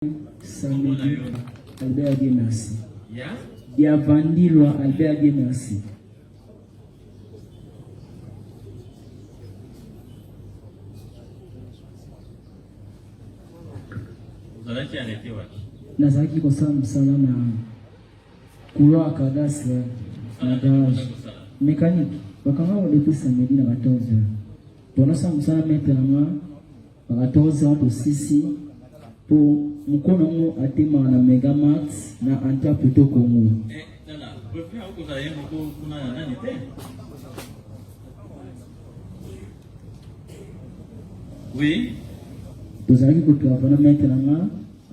Samedi, Albert Genasi. Ya Vandilwa, Albert Genasi. Nazaki kosala msala na couloir cadastre na garage mécanique. Bakanga depuis samedi na 14h. Bonasa msala mettre na 14h pour 6 pour mukono atema na Megamax na anta plutôt Congo. Oui. Vous allez mettre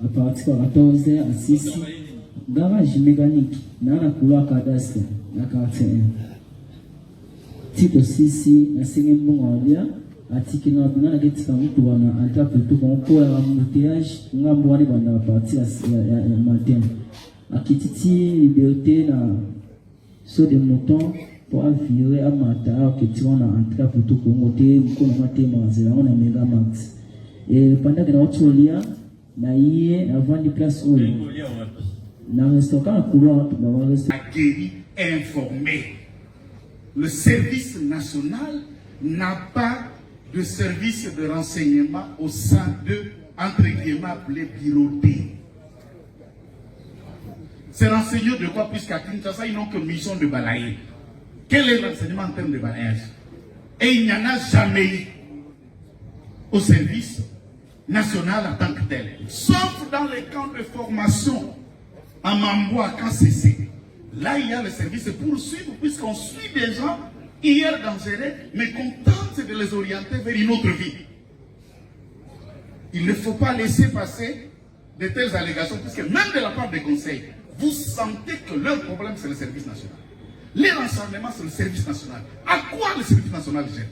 à partir de 14h à 6 garage mécanique dans la couloir cadastre na quartier 1. Tipo 6 na sengembo ngabia atiki na bina geti kamutu wana anta plutôt pour la embouteillage ngambo wani bana partir ya matin. Akititi liberté na saut de mouton pour virer à matin que tu wana anta plutôt pour monter mkono mate mazela on a Megamax. Et pendant que nous sommes là, avant de place où nous restaurant couloir, guéri, informé. Le service national n'a pas de service de renseignement au sein de, entre guillemets, les bureautés. Ces renseignants de quoi, puisqu'à Kinshasa, ils n'ont que mission de balayer. Quel est l'enseignement en termes de balayage? Et il n'y en a jamais eu au service national en tant que tel. Sauf dans les camps de formation à Mambo, à KCC. Là, il y a le service pour suivre, puisqu'on suit des gens hier dangereux, mais qu'on tente de les orienter vers une autre vie. Il ne faut pas laisser passer de telles allégations, puisque même de la part des conseils, vous sentez que leur problème, c'est le service national. Les renseignements, c'est le service national. À quoi le service national gère?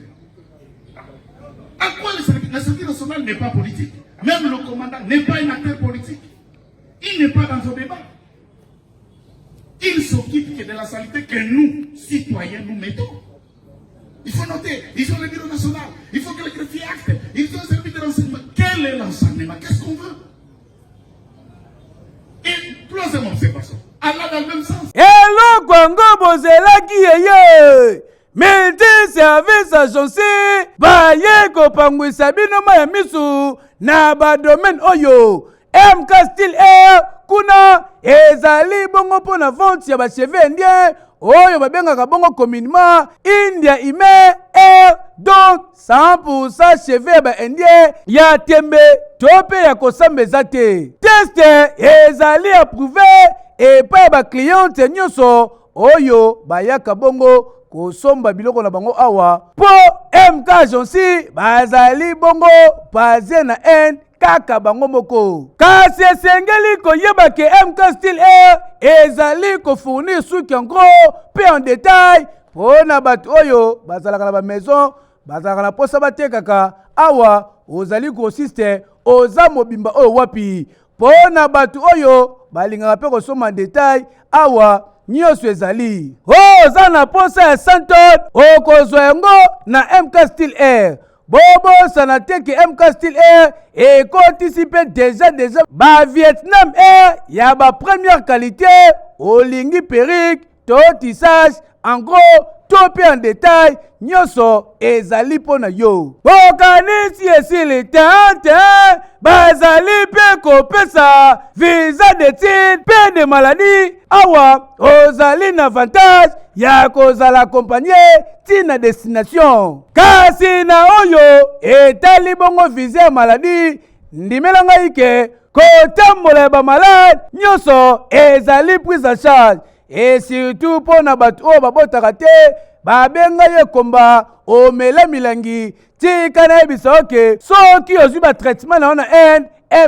À quoi le service national n'est pas politique? Même le commandant n'est pas un acteur politique. Il n'est pas dans un débat. Il s'occupe que de la santé que nous, citoyens, nous mettons. Il faut noter, ils ont le bureau national, il faut que le greffier acte, ils ont un service de renseignement. Quel est l'enseignement? Qu'est-ce qu'on veut? Et troisième observation, Allah dans le même sens. Hello, Kwango Bozelaki yeye! Multi-service agence baye kopangwisa bino ya misu na ba domaine oyo MK Steel Air kuna ezali bongo pona vente ya ba cheveux indien oyo babengaka bongo communément India Ime Air, donc 100% cheveux ba indien ya tembe tope ya kosambeza te. Test ezali approuvé et pa ba cliente nyoso oyo bayaka bongo kosomba biloko na bango awa po MK Agence bazali bongo basé na N kaka bango moko. Kasi esengeli koyeba ke MK Steel Air ezali kofournir suki en gros pe en détail pona bato oyo bazalaka na ba maison bazalaka na posa batekaka awa ozali kosiste oza mobimba oyo wapi pona bato oyo balingaka pe kosoma en détail awa nyonso ezali oza na posa ya 100 tonnes okozwa yango na MK Steel Air. Bobosana te ke MK Steel Air ekotisipe déjà ba Vietnam Air ya ba première qualité olingi perruque to tissage en gros to pe en détail nyonso ezali pona yo. Bokanisi esili tante bazali pe kopesa visa d'études pe de maladie awa ozali na avantage ya kozala accompagné tina destination. Kasi na oyo etali bongo visa ya maladie ndimelanga ike kotambola ba malade nyonso ezali prise en charge. Et surtout pour na bato oyo babotaka te babenga ye komba omela milangi tika na yebisa oke soki ozwi ba traitement na ona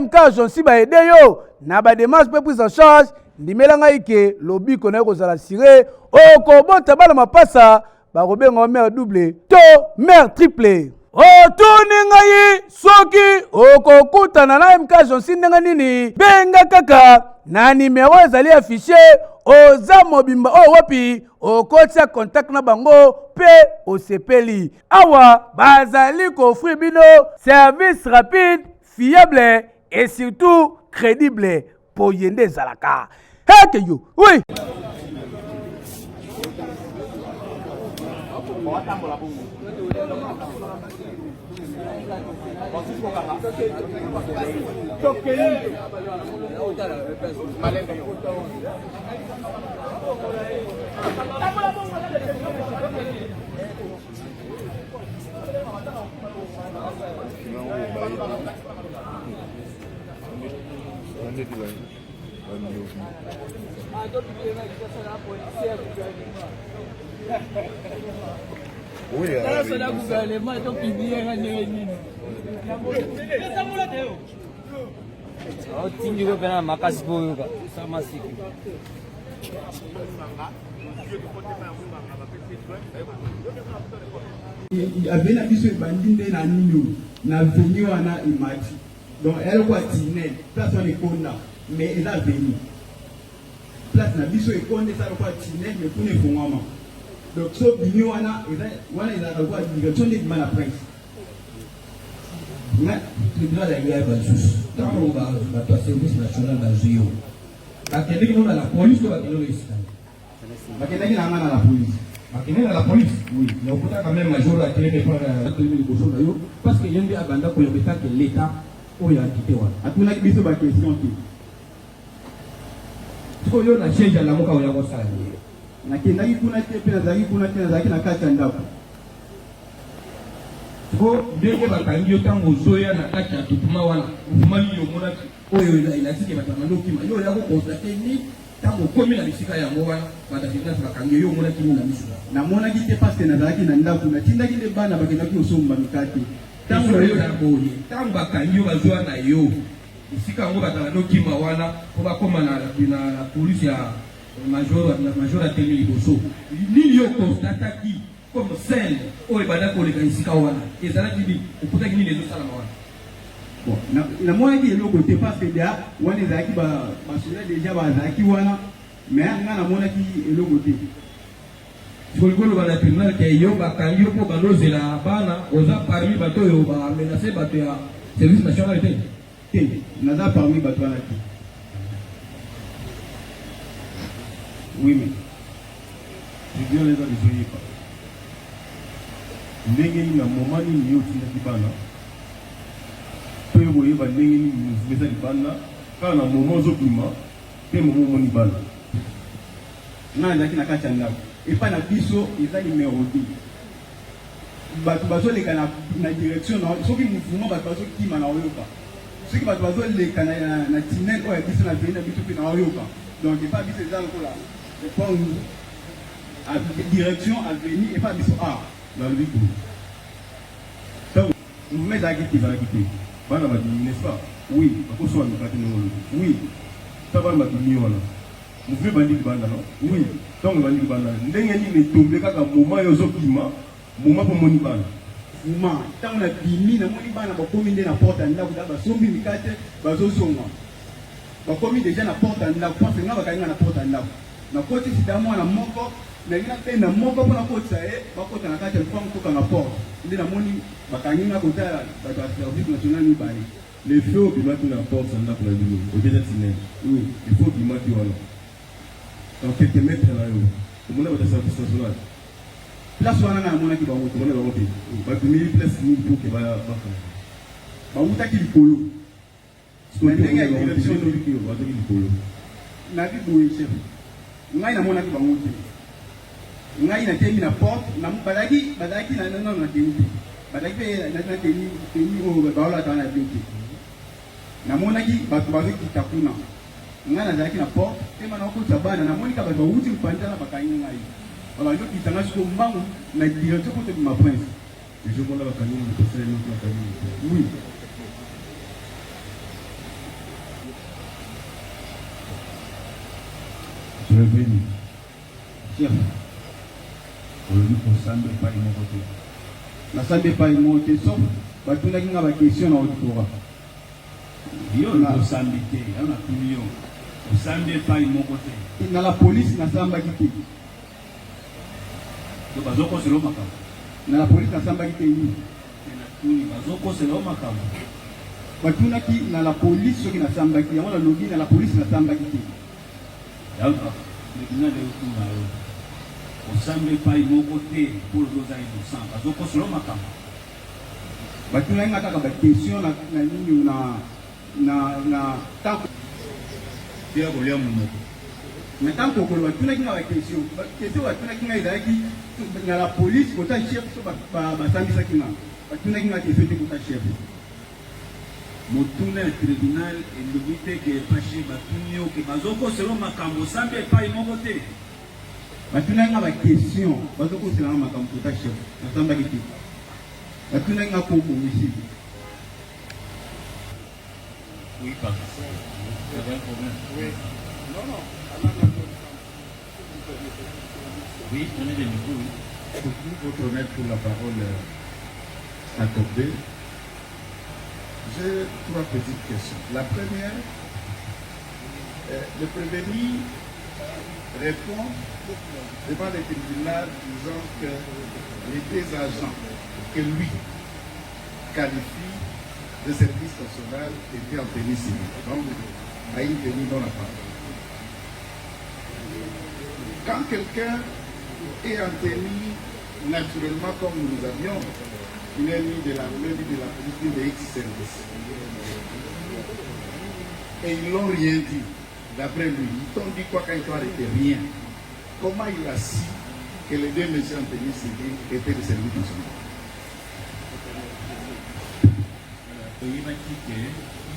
MK Agence ba ede yo na ba démarche pe prise en charge ndimelanga ike lobiko na kozala siré okobota bana mapasa bakobenga mère double to mère triple. Otuni ngai soki okokutana na MK Agence ndenga nini benga kaka na numéro ezali affiché oza mobimba o wapi okotia contact na bango pe osepeli awa bazali ko offrir bino service rapide fiable et surtout crédible pour yende zalaka. Hey yo, oui. Il y avait la mission bandinde na nino na venu wana imati donc elle quoi tinel place on est konda mais elle a venu place na biso e konde ça quoi tinel mais pour ne fongama donc so bini wana il a quoi direction de la presse na tribunal ya guerre basus tant on va service national bazio bakende ki na la police ko bakende ici bakende ki na la police. Bakine à la police, oui. Mais on peut quand même major à quel point parce que yende abanda ko yobeta que l'état o ya quitté wa. Atuna ki biso ba question ki. Ko yo na change la moka o ya ko sala. Na kenda ki kuna te pe na zaki kuna te na zaki na kati ndako. Ko ndenge bakangi yo tango zoya na kati ya tutuma wana. Mali yo mona oyo ila sike batamando kima. Yo ya ko constater ni tango komi na bisika ya mowa badafika bakangi yo mona kimo na misika. Na mona ki te parce que na zaki na ndako na tinda ki le bana bakenda ki osomba mikate. Tango yo na boye, tango bakangi yo bazwa na yo. Bisika ngo batamando kima wana ko bakoma na police ya major a tenu liboso. Nini yo constata ki comme scène o ebada ko le kanisika wana. Ezala ki bi okuta ki nini ezo sala wana. Bon, na moi qui est le côté parce que déjà on est zaki ba basura déjà ba zaki wana mais nga na mona qui est le côté Folgolo ba la tribunal ke yo ba kangi yo ko baloze la bana oza parmi bato yo ba menacer bato ya service national te naza parmi bato wana ki oui mais je dis les gens de joyer pas ndenge ni na moment ni yo tina ki bana yo ba ndenge ni meza li bana kana moment zo bima pe moment moni bana na ndaki na kati ndako et pas na biso eza numéro 2 bato bazo leka na direction na soki mouvement bato bazo kima na oyoka soki bato bazo leka na tinel oyo biso na vena biso pe na oyoka donc et pas biso eza lokola et pas à direction à venir et pas biso dans le but donc mouvement ezalaki te ezalaki te bana badimi n'est-ce pas oui bakosowa mikate ndenge oui ta bana badimi wana mouvement bandiki banda non oui donc bandiki banda ndenge nini etombe kaka moment yo ozokima moment mpo moni bana moment ntango na bimi namoni bana bakomi nde na porte ya ndako da basombi mikate bazozonga bakomi déjà na porte ya ndako parce nga bakalinga na porte ya ndako nakoti sida mwana moko nalina mpe na moko mpona kotisa ye bakota na kati ya lupango kokanga porte nde namoni bakanginga kotala bato ya service national mibale le feu obimaki na porte ya ndako na bino obeta tinene oui il faut obimaki wana donc quelques mètres na yo omona bato ya service national place wana nga namonaki bango tomona bango te babimeli place nini mpo ke bakanga bawutaki likolo na ndenge ya direction nobiki yo bazaki likolo nabi boye chef ngai namonaki bango te ngai natemi na porte bazalaki na teni te bazalaki mpe na teni oyo baolata wana bio te namonaki bato bazokita kuna ngai nazalaki na porte tema na okotisa bana namonika bato bawuti mpanzana bakangi ngai bazokita nga siko mbangu na direction kote bima prince ezomona bakangi oui je vais venir chef olobi kosambe epai moko te nasambe epai moko te sauf batundaki nga bakestion na auditorat yo nakosambi te yo natuni yo osambi epai moko te na la police nasambaki te to bazokosela o makambo na la police nasambaki te nini natuni bazokosela o makambo batunaki na la police soki nasambaki yango na lobi na la police nasambaki te alors tribunal ekuma osambe epai moko te mpo loza innocent bazokosolo makambo batunaki nga kaka baquestion na nini na tanko tia kolia monoko mais tanko okolo batunaki nga baquestion batunaki nga ezalaki na la police kota chef so basambisaki nga batunaki nga question te kota chef motuna ya tribunal elobi te ke epashe batuni oke bazokoselo makambo osambe epai moko te batunaki nga baquestion bazokoselanga makambo kota chef nasambaki te batunaki nga kobongisi oui pardon c'est un problème oui non oui prenez des micros oui pour votre honnête pour la parole accordée. J'ai 3 petites questions. La première, le prévenu répond devant le tribunal disant que les 2 agents que lui qualifie de service national étaient en tenue civile, donc à une tenue dans la parole. Quand quelqu'un est en tenue, naturellement comme nous avions, il est mis de l'armée, de la police, de X service. Et ils n'ont rien dit, d'après lui. Ils t'ont dit quoi quand ils t'ont arrêté? Rien. Comment il a su que les 2 messieurs en tenue civile étaient de service national? oyebaki ke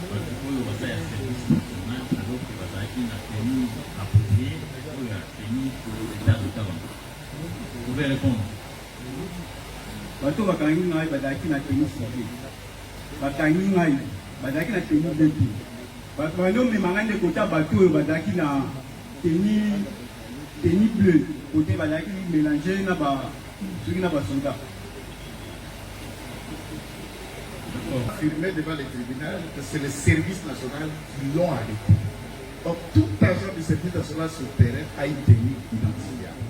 bato oyo baza ya service national alors ke bazalaki na teni approprié oyo ya teni état d'État bango. Vous pouvez répondre. bato bakangi ngai bazalaki na teni civile bakangi ngai bazalaki na teni blempi bato bandomemanga nde kota bato oyo bazalaki na teni bleu kote bazalaki mélange na soki na basoldat. Affirmé devant le tribunal que c'est le service national qui l'ont arrêté. Donc tout agent du service national sur le terrain a une tenue identifiable.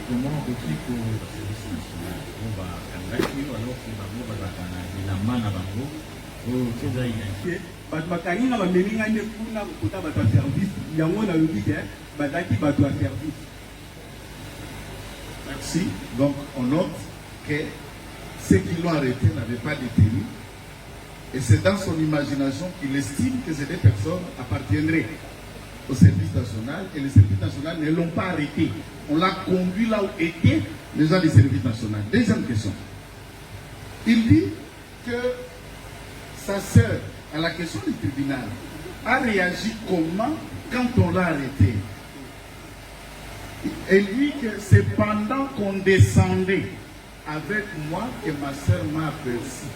Comment on dit que le service national on va kangaki alors que bango bazalaka na bilamba na bango oyo eza identifié bato bakangi nga bamemi ngai nde kuna kota bato ya service yango nalobi ke bazalaki bato ya service. Merci. Donc on note que ceux qui l'ont arrêté n'avaient pas de tenue. Et c'est dans son imagination qu'il estime que ces 2 personnes appartiendraient au service national et le service national ne l'ont pas arrêté. On l'a conduit là où étaient les gens du service national. Deuxième question. Il dit que sa sœur, à la question du tribunal, a réagi comment quand on l'a arrêté. Elle dit que c'est pendant qu'on descendait avec moi que ma sœur m'a aperçu.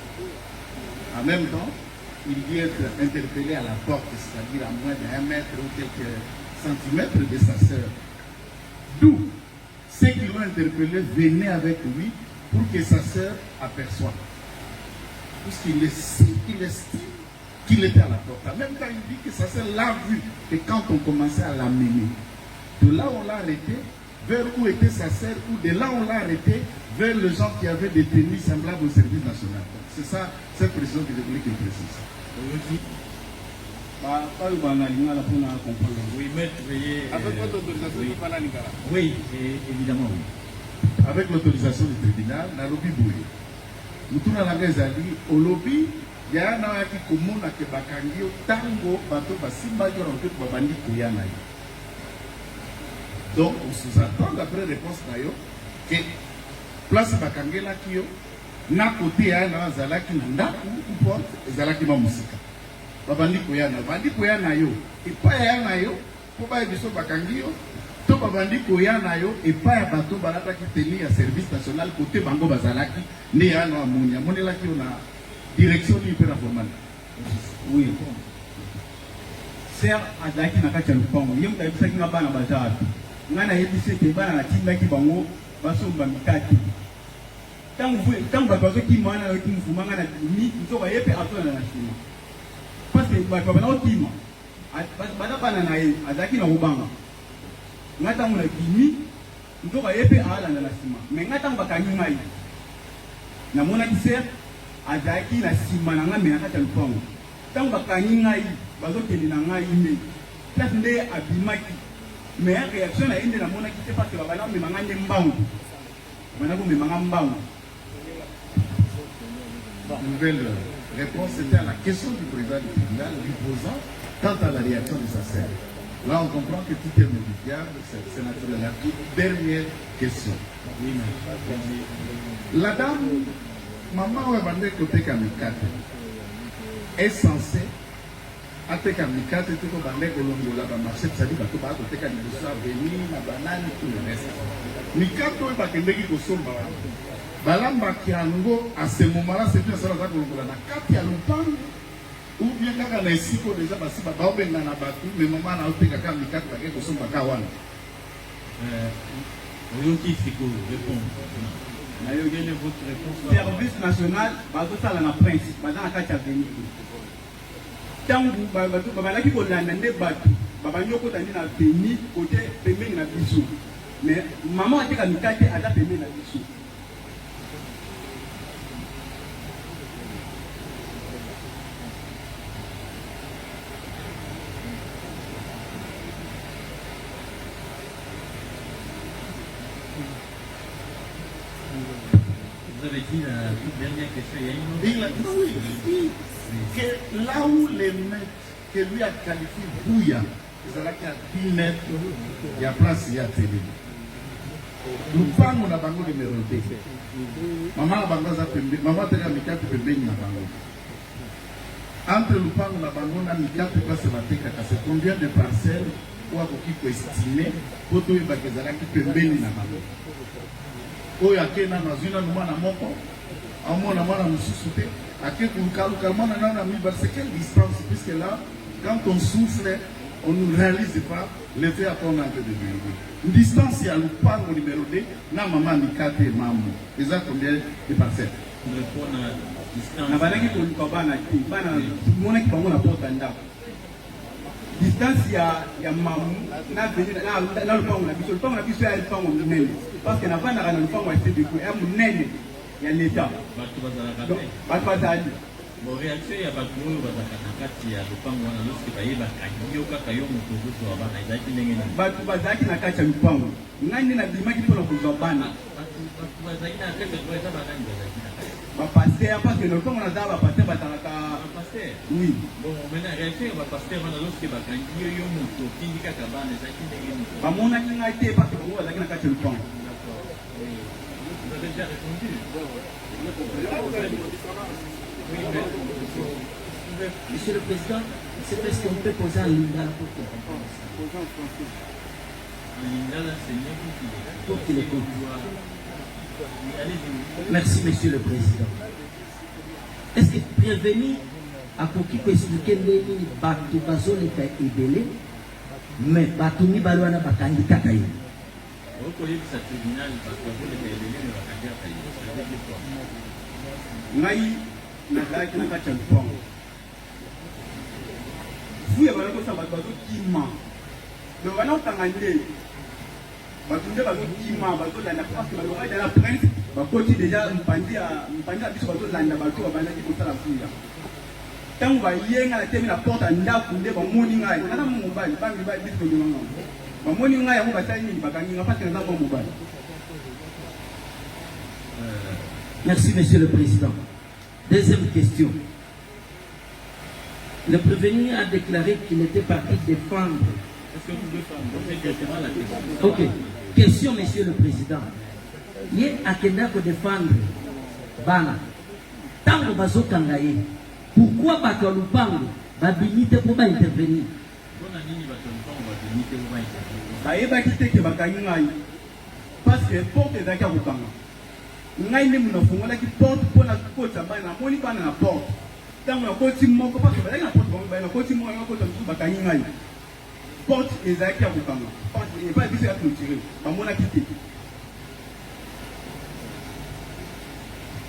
En même temps, il dit être interpellé à la porte, c'est-à-dire à moins d'1 mètre ou quelques centimètres de sa sœur. D'où ceux qui l'ont interpellé venaient avec lui pour que sa sœur aperçoive. Puisqu'il estime qu'il était à la porte. En même temps, il dit que sa sœur l'a vu et quand on commençait à l'amener. De là on l'a arrêté, vers où était sa sœur, ou de là on l'a arrêté, vers les gens qui avaient des tenues semblables au service national. C'est ça, cette précision que je voulais qu'il précise. oui maître veuillez Avec votre autorisation, oui. vous parlez à Nicara. Oui évidemment oui. Avec l'autorisation du tribunal, na lobby boye. Mutuna langa ezali, au lobby, ya na yaki komona ke bakangi yo tango bato basimba yo na mpepo babandi koyana yo. Donc, on sous-attend d'après réponse na yo que place bakangelaki yo na côté ya na zalaki na ndaku ou porte ezalaki ma musika. Babandi koyana yo epai ya na yo po ba biso bakangi yo to babandi koyana yo epai ya bato balataki teni ya service national côté bango bazalaki ne ya na amoni amonelaki yo na direction ni pe na formal. Oui. Ser azalaki na kati ya lupango ye moto ayebisaki nga bana baza wapi ngai nayebisi ete bana natindaki bango basomba mikate ntango bato bazokima wana nayoki mfuma ngai nzoka ye mpe atolana na nsima parce que bato babana kokima baza bana na ye azalaki na kobanga ngai ntango nakimi nzoka ye mpe aalanda na nsima me ngai ntango bakangi ngai namonaki ser azaki na sima na nga me akata lupango tango bakangi ngai bazokende na ngai nde place nde abimaki mais réaction na inde na monaki te parce que babana memanga nde mbangu bana ko memanga mbangu. Nouvelle réponse, c'était à la question du président du tribunal lui posant quant à la réaction de sa sœur. Là, on comprend que tout est modifiable, c'est naturel. La toute dernière question. La dame, maman Wabande côté Kamikate, est censée être Kamikate, tout le monde Kolongola, marché, c'est-à-dire que tout le monde côté Kamikate, venir, la banane, tout le reste. Mikate, il va qu'il Kosomba. Balamba Kiango, à ce moment-là, c'est bien ça, la Kolongola. La carte, il y a longtemps. Ou bien quand on a ici, déjà, parce que on a battu, mais maman a été capable de faire quelque chose de Kawan. Service national, bazosala na prince, baza na kati ya veni. Tangu babalaki kolanda nde bato, babanyokota nde na veni kote pembeni na biso. Mais maman ateka mikate aza pembeni na biso. Vous avez dit la toute dernière question, il y a une autre. Il dit que là où les maîtres que lui a qualifié Bouya, c'est là qu'il y a 10 mètres, il y a place, il y a télé. Nous parlons de la banque numéro 2. Maman a banque za pembe, maman teka mikate pembeni na bango. Entre le parc na bango na mikate place la teka, c'est combien de parcelles ou à qui peut estimer pour tout le bakezala qui pembeni na bango. Oyo akena na zina numa na moko amona mwana mususu te ake kukaluka mwana na mi parce quelle distance puisque là quand on souffle on ne réalise pas l'effet à ton ante de vie une distance ya lupango numéro 2 na mama mikate mamu eza combien de parcelles na balaki koluka bana te bana monaki bango na porte ndako distance ya mamu na veni na lupango na biso ya lupango munene parce que na bana kana lupango ya CDC ya munene ya l'État bato bazali bon réaction ya bato oyo bazaka na kati ya lupango wana lorsque bayebaka yo kaka yo moto okozwa bana ezalaki ndenge nini bato bazalaki na kati ya lupango ngai nde nabimaki mpona kozwa bana bato bazalaki na kati ya eza banani bazalaki na kati bapaster parce que lupango naza bapaster bazalaka bapaster oui bon maintenant réaction ya bapaster wana lorsque bakangi yo moto otindi kaka bana ezalaki ndenge nini bamonaki ngai te parce que bango bazalaki na kati ya lupango. Vous avez déjà répondu. Monsieur le Président, c'est parce qu'on peut poser un lingala pour qu'il comprenne. Un lingala, c'est mieux pour qu'il écoute. Allez-y. Merci, Monsieur le Président. Est-ce que prévenir à qui peut expliquer les bateaux bazon est ébélé, mais bateau ni balouana bakangi kakaï. Ngai nazalaki na kati ya lupango vuya banakosa bato bazokima me banakotanga nde bato nde bazokima bazolanda parce balokaki na prince bakoti deja mpandi ya biso bazolanda bato babandaki kosala vuya ntango bayenga na temi na porte ya ndako nde bamoni ngai naza mobali bangi biso tozonganga bamoni ngai yango basali nini bakangi nga parce naza mwa mobali. Merci, Monsieur le Président. Deuxième question. Le prévenu a déclaré qu'il était parti défendre. Est-ce que vous pouvez poser directement la question? Ok. Question, Monsieur le Président. Il y a quelqu'un qui défendre Bana. Tango bazo kangaye. Pourquoi bato lupango va limiter pour pas intervenir? Bayebaki te ke bakangi ngai parce que porte ezalaki ya kokanga ngai nde moto afungolaki porte mpona kota bana namoni bana na porte ntango nakoti moko parce que bazalaki na porte bango bana nakoti moko nakota mosusu bakangi ngai porte ezalaki ya kokanga epai biso ya clôturé bamonaki te.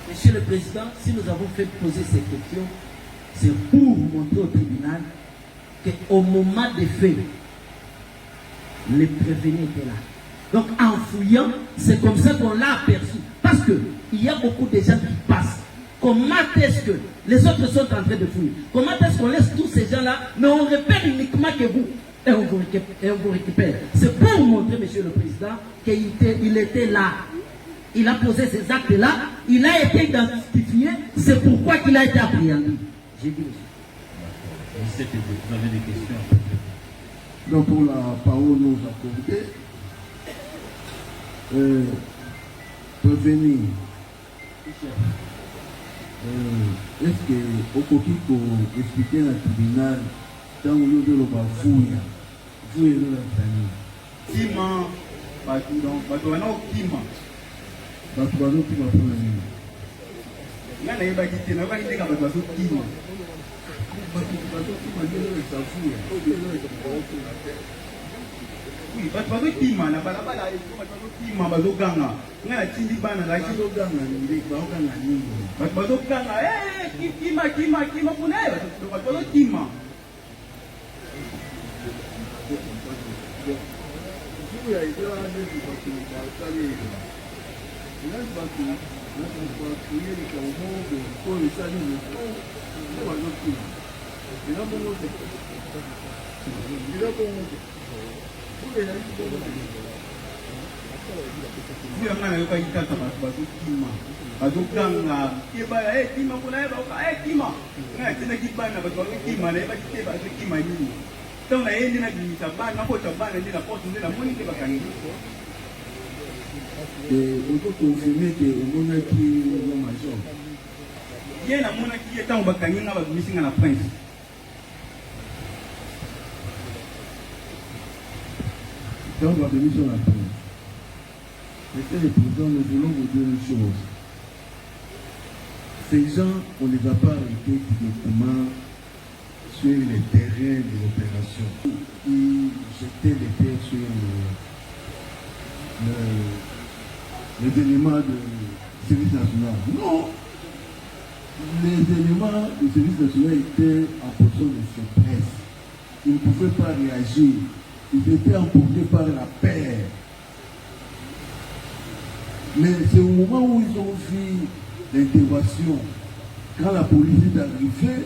Monsieur le Président, si nous avons fait poser ces questions, c'est pour montrer au tribunal qu'au moment des faits, les prévenus étaient là. Donc en fouillant, c'est comme ça qu'on l'a aperçu. Parce qu'il y a beaucoup de gens qui passent. Comment est-ce que les autres sont en train de fouiller? Comment est-ce qu'on laisse tous ces gens-là, mais on repère uniquement que vous, et on vous récupère? C'est pour montrer, Monsieur le Président, qu'il était là. Il a posé ces actes-là, il a été identifié, c'est pourquoi il a été appréhendé. J'ai dit, monsieur. Vous avez des questions? Donc pour la parole nous accordée, prévenir. Est-ce que au coquille pour expliquer à la tribunal dans le lieu de la fouille de la famille? Kima, donc, Kima. Parce que nous qui va prendre Il y a des gens qui ont été Kima. Oui, parce que Kima, la balabala, Kima, Bazoganga. Il y a des Tindibana, la Bazoganga, Bazoganga, Kima, Kima. Et on peut confirmer que au moment qui est major. Il y a un monde qui est en Bakani, on va missing à la prince. Quand on va venir sur la prince, Monsieur le Président, nous voulons vous dire une chose. Ces gens, on ne les a pas arrêtés directement sur les terrains de l'opération. Ils jetaient les pierres sur les éléments du service national. Non! Les éléments du service national étaient en position de faiblesse. Ils ne pouvaient pas réagir. Ils étaient emportés par la peur. Mais c'est au moment où ils ont vu l'intervention, quand la police est arrivée,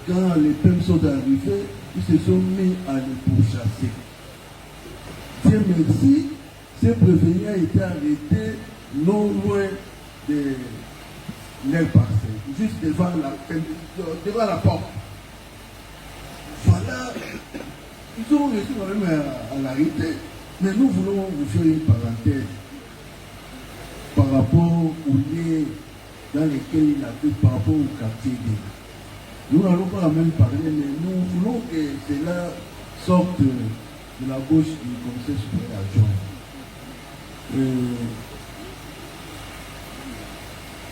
quand les PEM sont arrivés, ils se sont mis à les pourchasser. Dieu merci, ces prévenants étaient arrêtés non loin de leur parcelle, juste devant la porte. Voilà, ils ont réussi quand même à l'arrêter. Mais nous voulons vous faire une parenthèse par rapport aux liens dans lesquels il a fait par rapport au quartier. Nous n'allons pas même parler, mais nous voulons que cela sorte de la bouche du commissaire supérieur adjoint.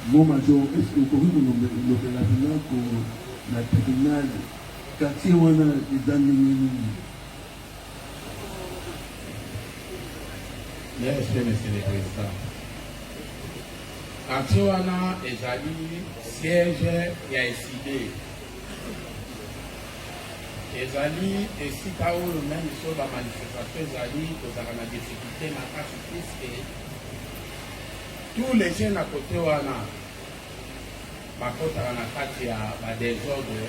Mon major, est-ce que vous pouvez nous l'opération pour la tribunal quartier où on a des amis? Merci, Monsieur le Président. Quartier où on a des amis, siège et a décidé. ezali esika oyo même biso bamanifestation ezali kozala na difficulté makasi puisque tous les jeunes à côté wana bakotaka na kati ya badésordre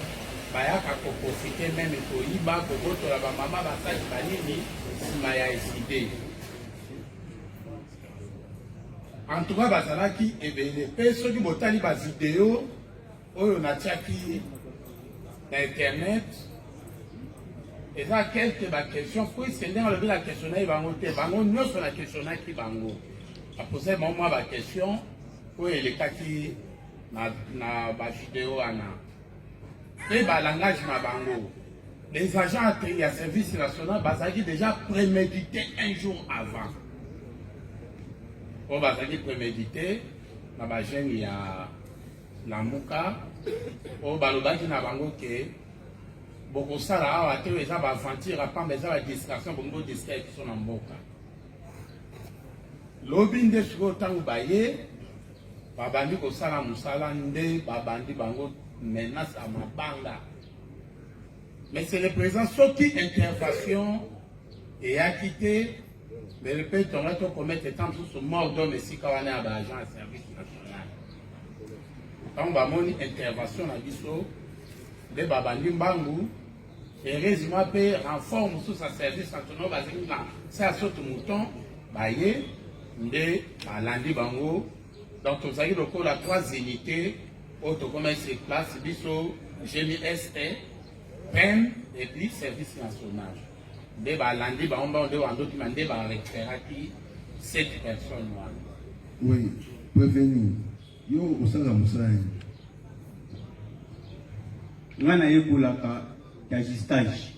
bayaka koprofite meme koyiba kobotola bamama basali banini nsima ya eside. En tout cas bazalaki ebele mpe soki botali bavideo oyo natiaki na internet et ça quelques questions puisque ndenge alobi la questionnaki bango te bango nyonso na questionnaki bango apose bango mwa baquestion oyo elekaki na bavideo wana mpe balangage na bango. Les agents ya service national bazalaki déjà prémédité un jour avant oyo bazalaki prémédité na bagene ya Lamuka oyo balobaki na bango ke bokosala awa te eza baaventure apamba eza badistraction bongo distraire biso na mboka. Lobi nde sikoyo ntango baye babandi kosala mosala nde babandi bango menace ya mabanga. Mais c'est le président soki intervention eyaki te mais le pays tonga to commettre etant mosusu mort d'homme esika wana ya baagent ya service national. on va mon intervention à biso de babandi mbangu heureusement pe renforme sous sa service antono bazeli na ça saute mouton baye nde balandi bango donc tozali lokola 3 unités auto comme sur place biso GMST PEN et puis service national nde balandi bango nde wandoki mande ba récupéraki 7 personnes. Oui, prévenir. Yo osala musai. Ngana yekolaka tajistage.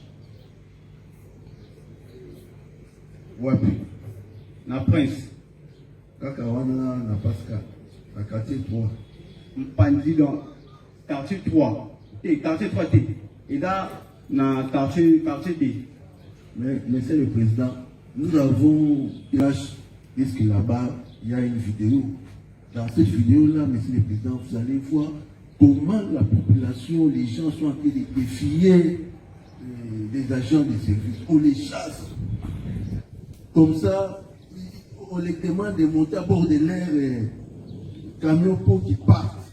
Wapi? Na Prince. Kaka wana na Pascal. Na quartier 3. Mpandi dans quartier 3. Et quartier 3T. Et là, dans quartier D. Mais Monsieur le Président, nous avons puisque là-bas, il y a une vidéo. Dans cette vidéo-là, Monsieur le Président, vous allez voir comment la population, les gens sont en train de défier les agents des services. On les chasse. Comme ça, on les demande de monter à bord de leur camion pour qu'ils partent.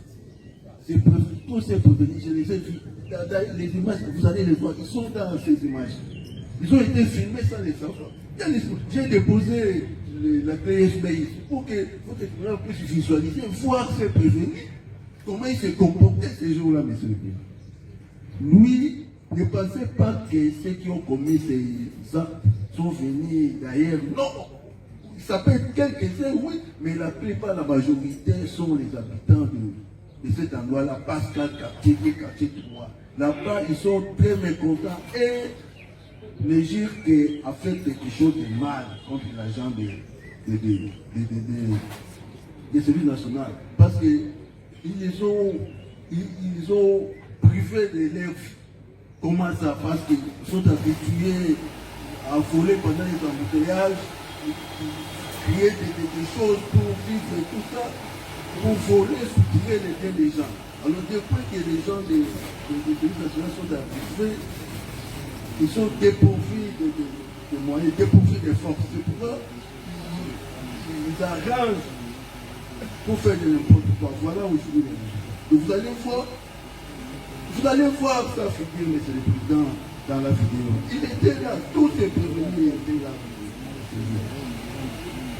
C'est tout c'est pour venir. Je les ai vus. Les images, vous allez les voir, ils sont dans ces images. Ils ont été filmés sans les savoir. J'ai déposé la clé FBI pour que vous puissiez visualiser, voir ces prévenus, comment ils se comportaient ces jours-là, Monsieur le Président. Lui, ne pensez pas que ceux qui ont commis ces actes sont venus d'ailleurs. Non! Ça peut être quelques-uns, oui, mais la plupart, la majorité sont les habitants de cet endroit-là, Pascal, quartier 3. Là-bas, ils sont très mécontents et les juges qui a fait quelque chose de mal contre l'agent des services nationaux. Parce qu'ils ont privé de leur vie. Comment ça? Parce qu'ils sont habitués à voler pendant les embouteillages, créer des choses pour vivre et tout ça, pour voler, soutirer les biens des gens. Alors depuis que les gens des services nationaux sont habitués, ils sont dépourvus de moyens, dépourvus de forces. C'est pourquoi ils arrangent pour faire de n'importe quoi. Voilà où je voulais dire. Donc vous allez voir sa figure, Monsieur le Président, dans la vidéo. Il était là, tous ces prévenus étaient là.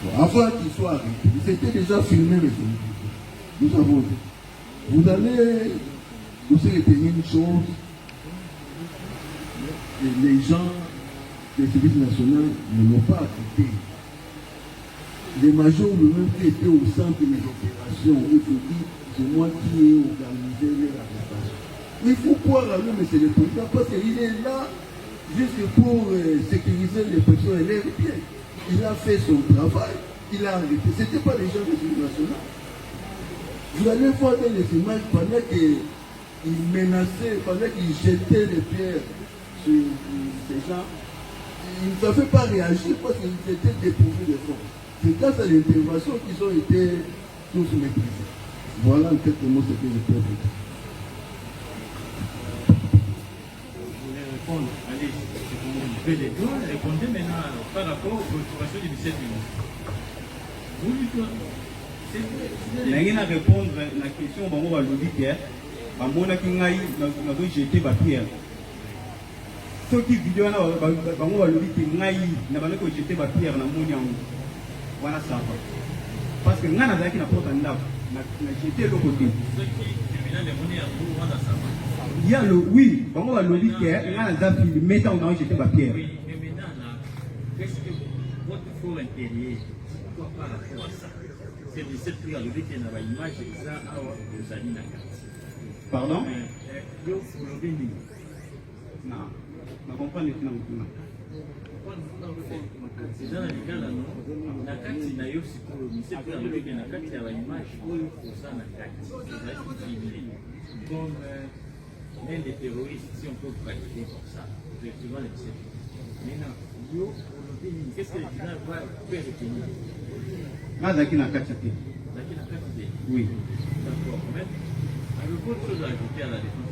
Bon, avant qu'il soit arrêté, il s'était déjà filmé, Monsieur le Président. Nous avons dit. Vous allez aussi retenir une chose. Les gens des services nationaux ne l'ont pas accepté. Les majors eux-mêmes qui étaient au centre des opérations, il faut dire, c'est moi qui ai organisé les arrestations. Mais il faut croire à lui, Monsieur le Président, parce qu'il est là juste pour sécuriser les personnes et les biens. Il a fait son travail, il a arrêté. Ce n'était pas les gens des services nationaux. Vous allez voir dans les images pendant qu'ils menaçaient, pendant qu'ils jetaient les pierres sur ces gens, ils ne savaient pas réagir parce qu'ils étaient dépourvus de force. C'est grâce à l'intervention qu'ils ont été tous méprisés. Voilà en quelques mots ce que je peux dire. Vous voulez répondre? Allez, je vais les deux. Répondez maintenant par rapport aux préoccupations du 17 ministre. Vous lui Nangi na répondre la question bango ba lobi ke bamona ki ngai na do jeter ba pierre. Soki vidéo na bango ba lobi ke ngai na bana ko jeter ba pierre na moni yango. Wana sapa. Parce que ngana zaki na porta ndako na jeter le côté. Soki terminal de moni yango wana sapa. Il y a le oui, bango ba lobi ke ngana za filmer ta on a jeter ba pierre. Oui, mais maintenant là, qu'est-ce que votre fort intérieur quoi par rapport à ça? C'est de cette prière, le véhicule n'a pas l'image, c'est ça, aux amis n'a pas. Pardon? Yo, vous l'avez dit. Non, je comprends les finances. C'est dans le cas là, non? La carte, il y a aussi pour le cette prière, le véhicule n'a pas l'image, pour ça, la carte. Comme l'un des terroristes, si on peut pratiquer comme ça, effectivement, les 17. Maintenant, yo, vous l'avez dit, qu'est-ce que le final va faire retenir? Nazaki na kati te. Oui. D'accord. Mais avec autre chose à ajouter à la défense.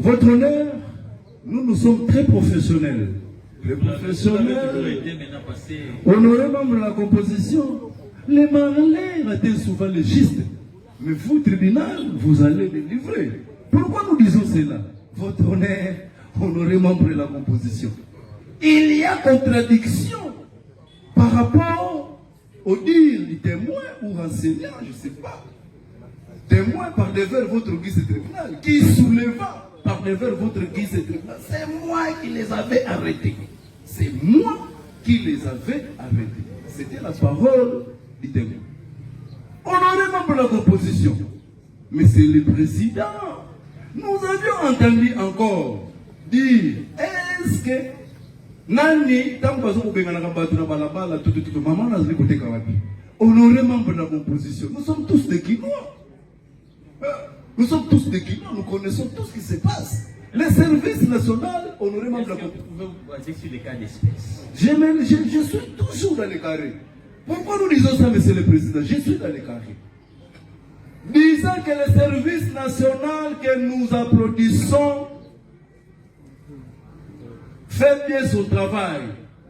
Votre honneur, nous sommes très professionnels. Les professionnels, honorés membres de la composition, Les malheurs étaient souvent légistes. Mais vous, tribunal, vous allez les livrer. Pourquoi nous disons cela? Votre honneur, honoré membre de la composition. Il y a contradiction par rapport au dire du témoin ou enseignant, je ne sais pas. Témoin par devers votre guise tribunal, qui souleva par devers votre guise tribunal. C'est moi qui les avais arrêtés. C'est moi qui les avais arrêtés. C'était la parole du témoin. Honoré membre de la composition, Monsieur le Président, nous avions entendu encore dire, est-ce que Nani, tant que honoré membre de la composition, nous sommes tous des Guinois. Nous sommes tous des Guinois, nous connaissons tout ce qui se passe. Les services nationaux, honoré membre de la composition. Vous pouvez baser sur les cas d'espèce. Je suis toujours dans les carrés. Pourquoi nous disons ça, Monsieur le Président? Je suis dans les carrés. Disant que le service national que nous applaudissons fait bien son travail.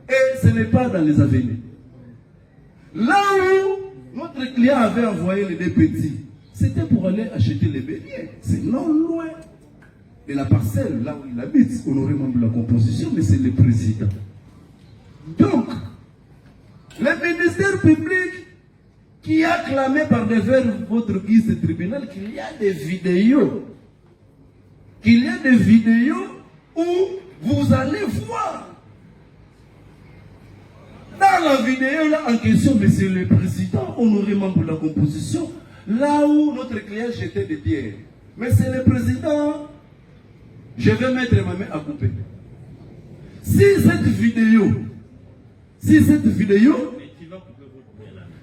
Et ce n'est pas dans les avenirs. Là où notre client avait envoyé les deux petits, c'était pour aller acheter les beignets. C'est non loin de la parcelle, là où il habite, honoré membre de la composition, mais c'est le président. Donc, le ministère public qui a clamé par devers votre guise de tribunal qu'il y a des vidéos. Qu'il y a des vidéos où vous allez voir. Dans la vidéo là en question, Monsieur le Président, honoré membre de la composition, là où notre client jetait des pierres. Monsieur le Président, je vais mettre ma main à couper. Si cette vidéo,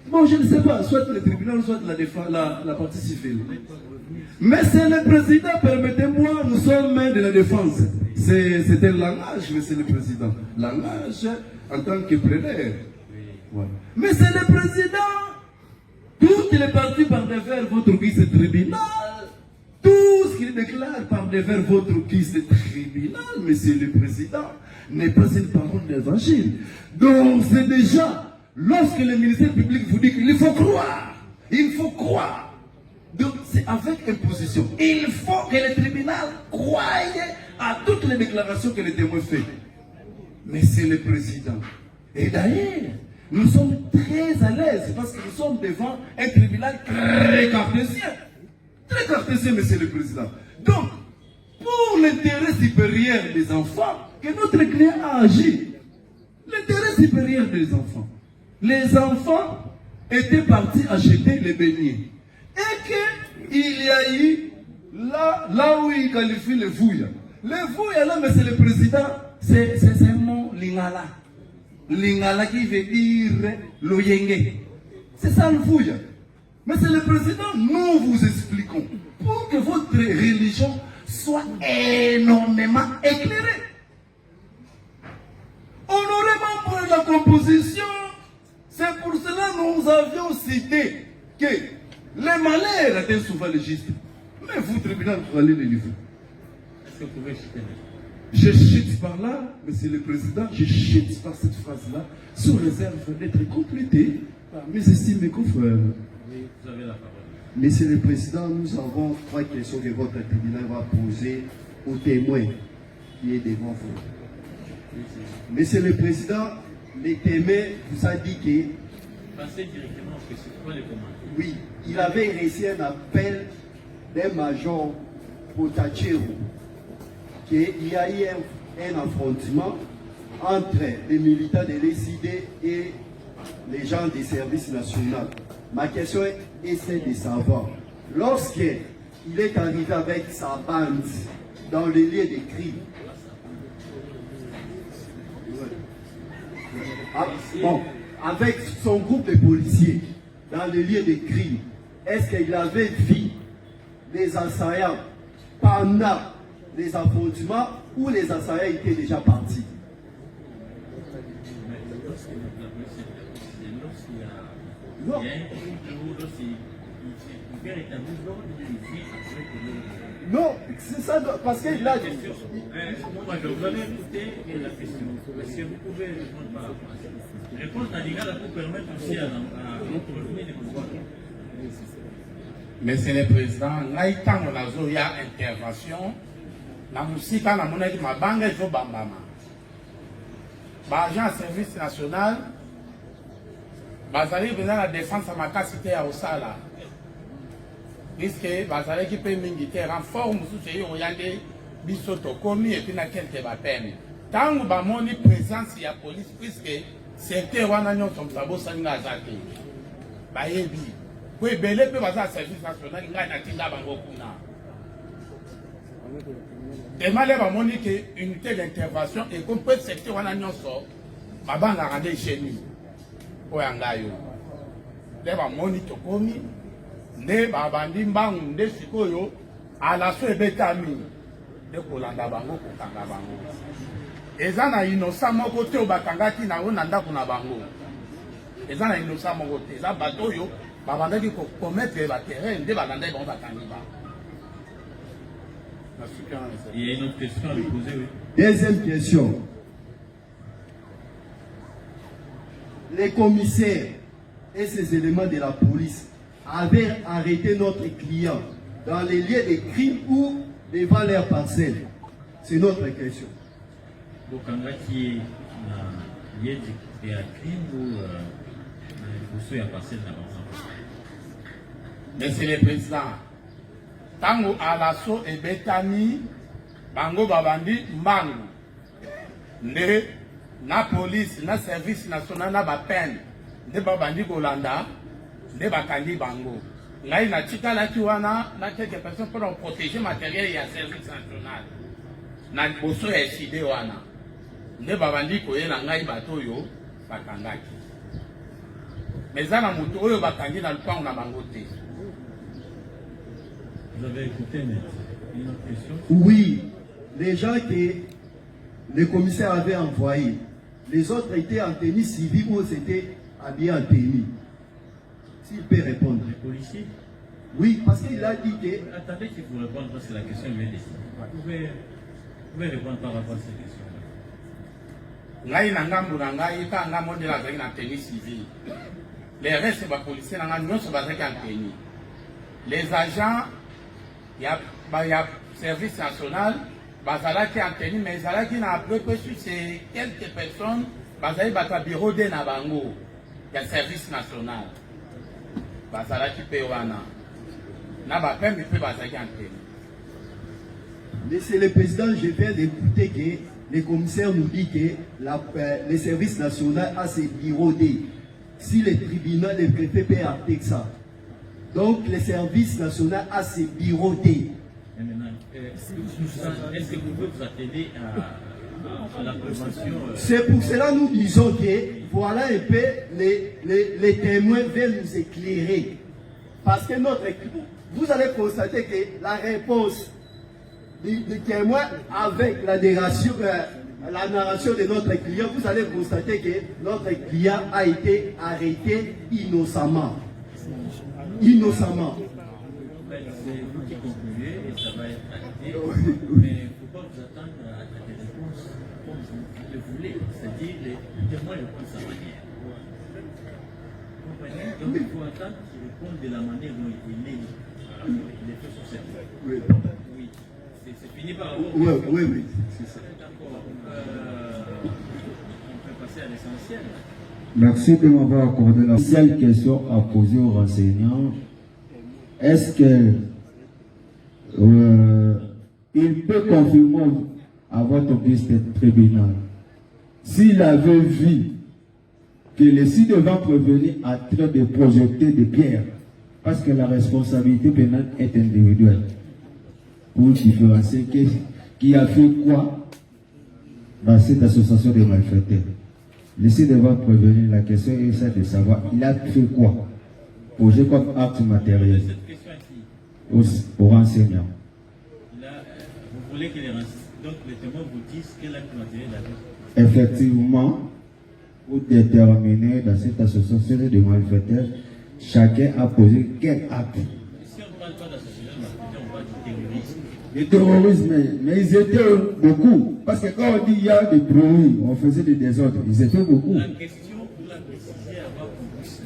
bon, je ne sais pas, soit le tribunal, soit la partie civile. Mais c'est le président, permettez-moi, nous sommes mains de la défense. C'est un langage, monsieur le président. Langage en tant que plaider. Ouais. Mais c'est le président. Toutes les parties par devers votre guise de tribunal. Tout ce qu'il déclare par devers votre guise de tribunal, monsieur le président, n'est pas une parole d'évangile. Donc c'est déjà, lorsque le ministère public vous dit qu'il faut croire, il faut croire. Donc c'est avec imposition. Il faut que le tribunal croie à toutes les déclarations que le témoin fait. Mais c'est le président. Et d'ailleurs, nous sommes très à l'aise parce que nous sommes devant un tribunal très cartésien. Très cartésien, monsieur le président. Donc, pour l'intérêt supérieur des enfants, que notre client a agi. L'intérêt supérieur des enfants. Les enfants étaient partis acheter les beignets. Et qu'il y a eu, là où il qualifie les fouilles. Les fouilles, là, monsieur le président, c'est un mot lingala. Lingala qui veut dire l'oyenge. C'est ça le fouille. Monsieur le président, nous vous expliquons. Pour que votre religion soit énormément éclairée. Honoré membre de la composition, c'est pour cela que nous avions cité que les malheurs étaient souvent légistes. Mais vous, tribunal, vous allez les livrer. Est-ce que vous pouvez citer? Je chute par là, monsieur le président, je chute par cette phrase-là, sous réserve d'être complétée par mes estimés confrères. Oui, vous avez la parole. Monsieur le Président, nous avons 3 questions que votre tribunal va poser au témoin qui est devant vous. Monsieur le Président, le témoin vous a dit que... Passez directement au question. Quoi les commentaires? Oui, il avait reçu un appel d'un major Potachero qu'il y a eu un affrontement entre les militants de l'ECD et les gens des services nationaux. Ma question est celle de savoir, lorsqu'il est arrivé avec sa bande dans le lieu de crime, bon, avec son groupe de policiers dans le lieu de crime, est-ce qu'il avait vu les assaillants pendant les affrontements ou les assaillants étaient déjà partis? Non. Non, c'est ça, parce que là... Moi, je vous avais écouté la question. Est-ce que vous pouvez répondre par rapport à ça? Répondre à l'égard pour permettre aussi à notre revenu de pouvoir. Monsieur le Président, là, il y a intervention. Na musika na monaki mabanga il faut bambama. Agent service national, bazali besoin la défense à ma capacité à Osala. Puisque bazali qui peut m'inviter renfort musu chez oyande bisoto komi et puis na quelques bapem. Tango bamoni présence ya police puisque c'était wana nyo comme ça bo sanga azaki. Bayebi. Ko ebele pe baza service national ngai na tinga bango kuna. Tellement les bamoni que unité d'intervention et qu'on peut secteur wana nyonso babanga rande chez nous. Oyangayo. Les bamoni tokomi ne babandi mbangu nde sikoyo ala so ebetami de kolanda bango kokanga bango. Eza na innocent moko te obakangaki na ona ndako na bango. Eza na innocent moko te eza bato yo babandaki ko commettre ba terrain nde balanda bango bakangi ba. Il y a une autre question à lui poser, oui. Deuxième question. Les commissaires et ces éléments de la police avaient arrêté notre client dans les lieux de crime ou devant leur parcelle. C'est notre question. Donc, en fait, qui est lié de crime ou pour ceux à parcelle d'avance. Monsieur le Président, tango alaso ebetani bango babandi mbangu nde na police na service national na bapen nde babandi kolanda nde bakangi bango ngai na tikalaki wana na quelques personnes pour protéger matériel ya service national na boso ya side wana nde babandi koyela ngai bato oyo bakangaki mezana moto oyo bakangi na lupango na bango te. Vous avez écouté, mais une autre question? Oui, les gens que le commissaire avait envoyés, les autres étaient en tenue civile ou étaient habillés en tenue. S'il peut répondre. Les policiers? Oui, parce qu'il a dit que... Attendez qu'il vous réponde parce que la question vient d'ici. Vous pouvez répondre par rapport à cette question. Ngai na ngambu na ngai ka ngambo de la zaki na tenue civile. Les restes ba policiers na ngambu nyonso bazaki en tenue. Les agents il y a service national, bazalaki en tenue, mais bazalaki na peu sur ces quelques personnes, bazali bata bureau de na bango, il y a service national. Bazalaki pe wana. Na ba pembe pe bazalaki en tenue. Monsieur le Président, je viens d'écouter que le commissaire nous dit que le service national a ses bureaux D. Si le tribunal des préfets peut arrêter ça. Donc, le service national a ses bureaux D. Est-ce que vous pouvez vous atteler à la prévention? C'est pour cela que nous disons que voilà un peu les témoins veulent nous éclairer. Parce que vous allez constater que la réponse du témoin avec la narration de notre client, vous allez constater que notre client a été arrêté innocemment. Innocemment. C'est vous qui concluez et ça va être acté. Mais il ne faut pas vous attendre à des réponses comme vous le voulez. C'est-à-dire les témoins répondent de sa manière. Comprenez? Donc il faut attendre qu'ils répondent de la manière dont il est les faits sur cette fois. Oui. Oui. C'est fini par rapport. Oui. C'est ça. D'accord. On peut passer à l'essentiel. Merci de m'avoir accordé la seule question à poser aux renseignants. Est-ce que il peut confirmer à votre vice-tribunal s'il avait vu que le ci-devant prévenu a train de projeter des pierres, parce que la responsabilité pénale est individuelle, pour différencier qui a fait quoi dans cette association de malfaiteurs. Laissez devant prévenir, la question est celle de savoir, il a fait quoi? Projet comme acte matériel. Cette question ici. Aux enseignants. Là, vous voulez que les témoins vous disent quel acte matériel a fait? Effectivement, pour déterminer dans cette association de malfaiteurs, chacun a posé quel acte. Si on ne parle pas d'association de malfaiteurs, on parle du terrorisme. Le terrorisme, mais ils étaient beaucoup. Parce que quand on dit il y a des bruits, on faisait des désordres. Ils étaient beaucoup. La question pour la préciser avant qu'on puisse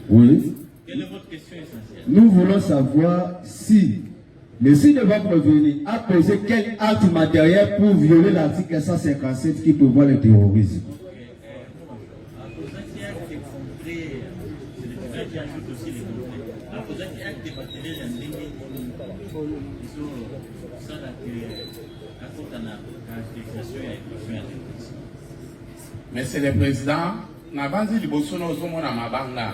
Oui. Quelle est votre question essentielle? Nous voulons savoir si le site de votre revenu a posé quel acte matériel pour violer l'article 157 qui prévoit le terrorisme. Monsieur le Président, Nabanzi Libosono Zomona Mabanga.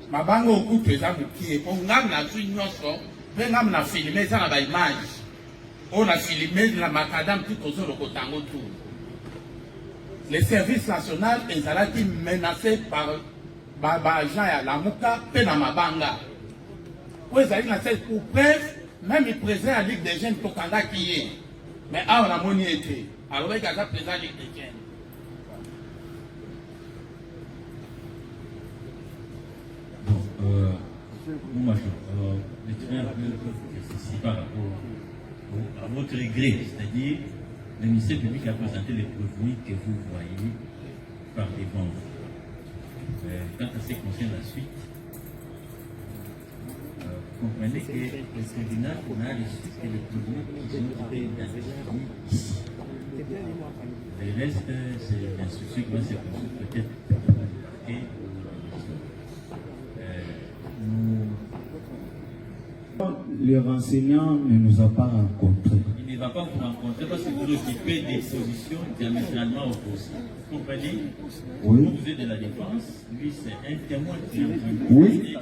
Mabanga au coup de ça qui est pour ngam na zunyoso, ngam na filmé ça na ba image. On a filmé la macadam tout aux autres kotango tout. Les services nationaux ezalaki menacés par agent ya Lamuka pe na Mabanga. Oui, ça dit pour preuve, même le président de la Ligue des jeunes Tokanda qui est. Mais ah, on a moni été. Alors, il y a le président de la Ligue des jeunes. Moi, je tiens ceci par rapport à votre gré, c'est-à-dire le ministère public a présenté les revenus que vous voyez par les banques. Quant à ce qui concerne la suite, comprenez que le tribunal n'a reçu que les revenus qui ont été identifiés ici. Le reste, c'est l'instruction qui va se poursuivre peut-être. Le renseignant ne nous a pas rencontrés. Il ne va pas vous rencontrer parce que vous occupez des positions diamétralement opposées. Vous comprenez? Oui. Vous êtes de la défense, lui c'est un témoin qui est en train de Oui.